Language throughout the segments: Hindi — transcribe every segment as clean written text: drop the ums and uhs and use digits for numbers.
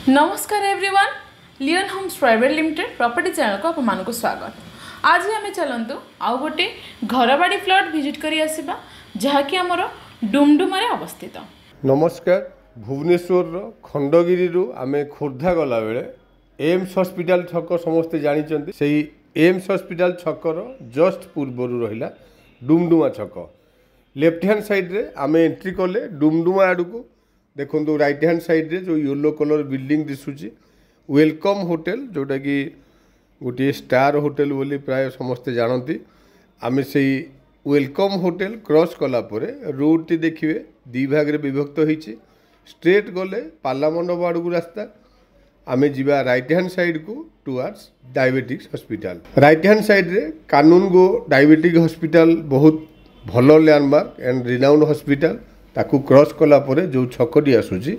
नमस्कार एवरीवन, लियन homes private limited property channel को आपमान को स्वागत। आज आम चलतु आउ गोटे घर बाड़ी प्लॉट विजिट करी आसिबा जहाँकि आमर डुमडुमा अवस्थित। नमस्कार, भुवनेश्वर खंडगिरी आम खोर्धा गला बेले एम्स हॉस्पिटल छक समस्ते जानी से एम्स हॉस्पिटल छकर जस्ट पूर्वर रहा डुमडुमा छक। लेफ्ट हैंड साइड रे आम एंट्री कले डुमडुमा आड़ को देखो राइट हैंड साइड रे जो येलो कलर बिल्डिंग दिशुची वेलकम होटल जोटा कि गोटे स्टार होटल बोली प्राय समस्ते जानती। आम से वेलकम होटल क्रॉस कलापर रोड टी देखिए दी भाग विभक्त होती। स्ट्रेट गले पाला मंडप आड़ को रास्ता आम जा राइट हैंड साइड को towards diabetics hospital. Right hand side रे कानून गो डायबिटिक हॉस्पिटल बहुत भल लैंडमार्क एंड रिनाउंड हॉस्पिटल ताकू क्रॉस कलापर जो छकटी आसूची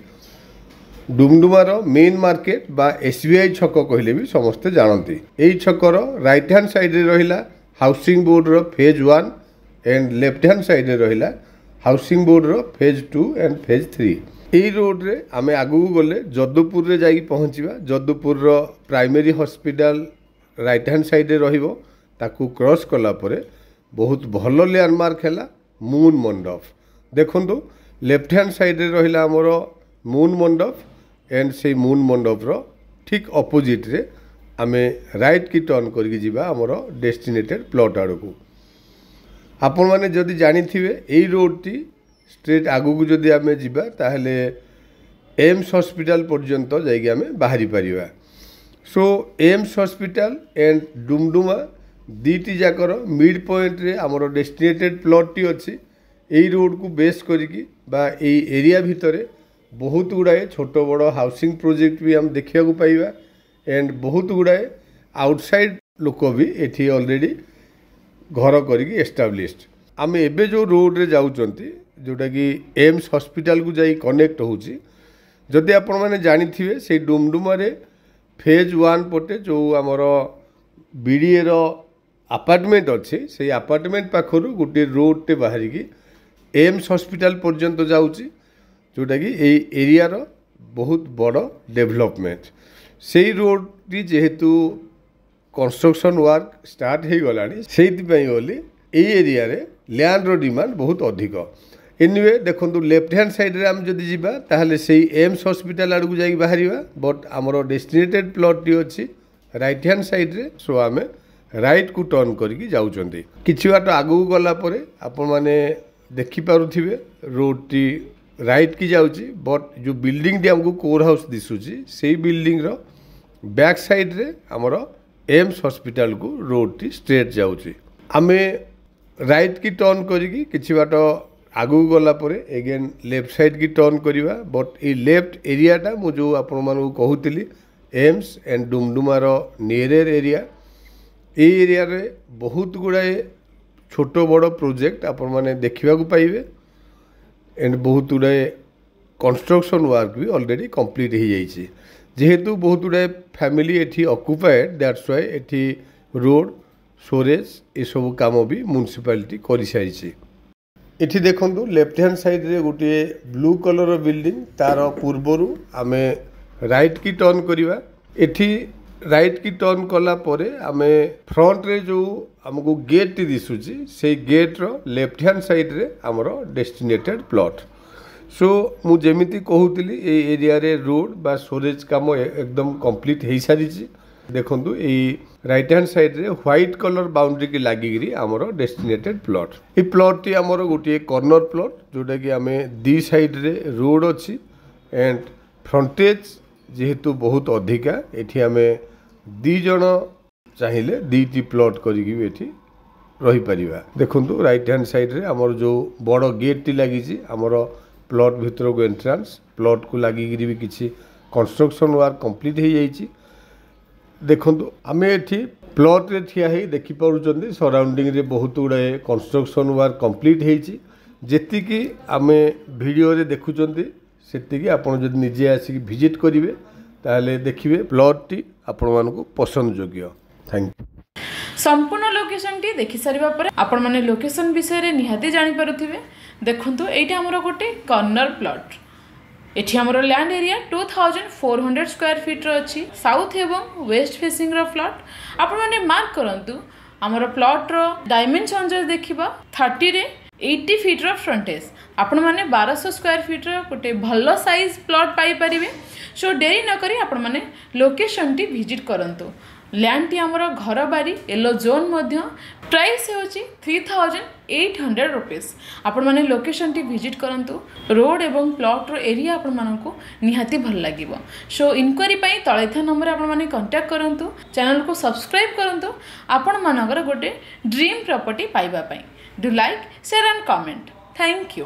डुमडुमार मेन मार्केट बा एसबीआई छक कहले भी समस्ते जानती। यही छकर राइट हैंड साइड रे रहिला हाउसिंग बोर्ड रो phase 1 and left hand side रे रहिला हाउसिंग बोर्ड रो फेज 2 एंड फेज 3। यही रोड रे आमे आगु गले जदुपुर रे जाई पहुँचवा। जदुपुर रो primary hospital right hand side रे रहिबो ताकू क्रॉस कलापर बहुत भल लैंडमार्क है मून मंडप। देखो लेफ्ट हैंड साइड रे रहिला हमर मून मंडप एंड से मून मंडप रो ठीक अपोजिट रे आमे राइट की टर्न करके जीवा हमर डेस्टिनेटेड प्लॉट आड़ को। आपण माने जदि जानी थिबे एई रोड टी स्ट्रेट आगु को जदि आमे जीवा ताहले एम्स हॉस्पिटल पर्यंत जाइके आमे बाहरी परिबा। सो एम्स हॉस्पिटल एंड डुमडुमा दीटी जाकर मिड पॉइंट रे हमर डेस्टिनेटेड प्लॉट टी अछि। यही रोड को बेस करिकी बा एई एरिया भितरे बहुत गुड़ाए छोट बड़ हाउसिंग प्रोजेक्ट भी हम देखा पाइबा एंड बहुत गुड़ाए आउटसाइड लोक भी एठी ऑलरेडी घर करिकी एस्टाब्लिश्ड। आम एबे जो रोड रे जाउचंती जोटा कि एम्स हॉस्पिटल को जाई कनेक्ट होउची। जदि आपण माने जानी थिबे से डुमडुमा रे फेज 1 पटे जो हमर बीडीए रो अपार्टमेंट अच्छे से अपार्टमेंट पाखरु गोटे रोड टे बाहरिकी एम्स हॉस्पिटल पर्यंत जाउची जोटा कि एरिया रो बहुत बड़ डेवलपमेंट। से रोड टी जेहेतु कंस्ट्रक्शन वर्क स्टार्ट हो गलानी से बोली ए एरिया रे लैंड रो डिमांड बहुत अधिक। एनीवे देखो लेफ्ट हैंड साइड रे हम जदि जीवा ताहले से एम्स हॉस्पिटल आड़ को जाई बाहरिबा बट हमर डेस्टिनेटेड प्लॉट टी अछि राइट हैंड साइड रे। सो आमे राइट को टर्न करके जाउचंदी। किछि बाट आगु गला परे आपण माने देखि पारुथिबे रोड टी राइट की जाउची बट जो बिल्डिंग टी हमको कोर हाउस दिसुची से बिल्डिंग रो बैक साइड रे हमर एम्स हॉस्पिटल को रोड टी स्ट्रेट जाउची। आमे राइट की टर्न करिकी किछि बाट आगु गला परे अगेन लेफ्ट साइड की टर्न करिवा बट ए लेफ्ट एरिया टा मु जो आपण मानू कहूतिली एम्स एंड डुमडुमा रो नियरेर एरिया। ए एरिया रे बहुत गुड़ाए छोट बड़ प्रोजेक्ट आपण माने देखिबा को पाइबे एंड बहुत गुड़ाए कंस्ट्रक्शन वर्क भी ऑलरेडी कंप्लीट हो जाइए। जेहेतु बहुत गुड़ाए फैमिली एठी ऑक्युपाइड दैट्स व्हाई एठी रोड सोरेज ये सब काम भी म्युनिसिपालिटी कर सारी। एठी देखंतु लेफ्ट हैंड साइड रे गोटे ब्लू कलर बिल्डिंग तार पूर्वर आमे राइट की टर्न करिवा। एठी राइट की टर्न कला परे आमे फ्रंट रे जो हमको गेट टी दिसुची से गेट रो लेफ्ट हैंड साइड रे हमरो डेस्टिनेटेड प्लॉट। सो मु जेमिति कहूतिली ए एरिया रे रोड बा सोरेज काम एकदम कंप्लीट हो सारी। देखंतु ए राइट हैंड साइड रे व्हाइट कलर बाउंड्री की लागिगिरी हमरो डेस्टिनेटेड प्लॉट। ए प्लॉट टी हमरो गोटे कॉर्नर प्लॉट जोटा कि आमे दी साइड रे रोड अछि एंड फ्रंटेज जेहेतु बहुत अधिका एठी आमे दी जण चाहिए दीटी प्लॉट करिकी भी एठी रही परिबा। देखंतु राइट हैंड साइड रे हमर जो बड़ गेट टी लागिची हमर प्लॉट भितर को एंट्रेंस प्लॉट को लागिकी भी किछि कंस्ट्रक्शन वर्क कंप्लीट हो जाइछि। देखंतु आमे एठी प्लॉट रे ठिया हे देखि पारुचंदी सराउंडिंग रे बहुत गुड़ाए कंस्ट्रक्शन वर्क कंप्लीट होइछि। जेतिकी आमे वीडियो रे देखुचंदी सेतिकी आपण जदि निजे आसी विजिट करिवे ताहले देखिबे प्लॉट टी आपण मानको पसंद योग्य। Thank you. संपूर्ण लोकेशन टी देखि सारिबा परे आपण माने लोकेशन विषय रे निहाती जानि पारुथिबे। देखंतु एटा हमर गोटे कॉर्नर प्लॉट एठी हमरो लैंड एरिया 2400 स्क्वायर फीट रो अछि। साउथ एवं वेस्ट फेसिंग रो प्लॉट आपण माने मार्क करंतु। हमरो प्लॉट रो डायमेंशन जो देखिबा 30 रे 80 फीट रो फ्रंटेज आपण माने 1200 स्क्वायर फीट रो गोटे भलो साइज प्लॉट पाई परिबे। सो डेरी न करी आपण माने लोकेशन टी विजिट करंतु। लैंड टी हमरो घर बारी येलो जोन मध्य प्राइस होची 3800 रुपीस। आपण माने लोकेशन टी विजिट करंतु। रोड एवं प्लॉट रो एरिया आपण मानकु निहाती भल लागिवो। सो इनक्वारी पई तळेथा नंबर आपण माने कांटेक्ट करंतु। चैनल को सब्सक्राइब करंतु आपण मानकर गोटे ड्रीम प्रॉपर्टी पाइबा पई। Do like share and comment. Thank you.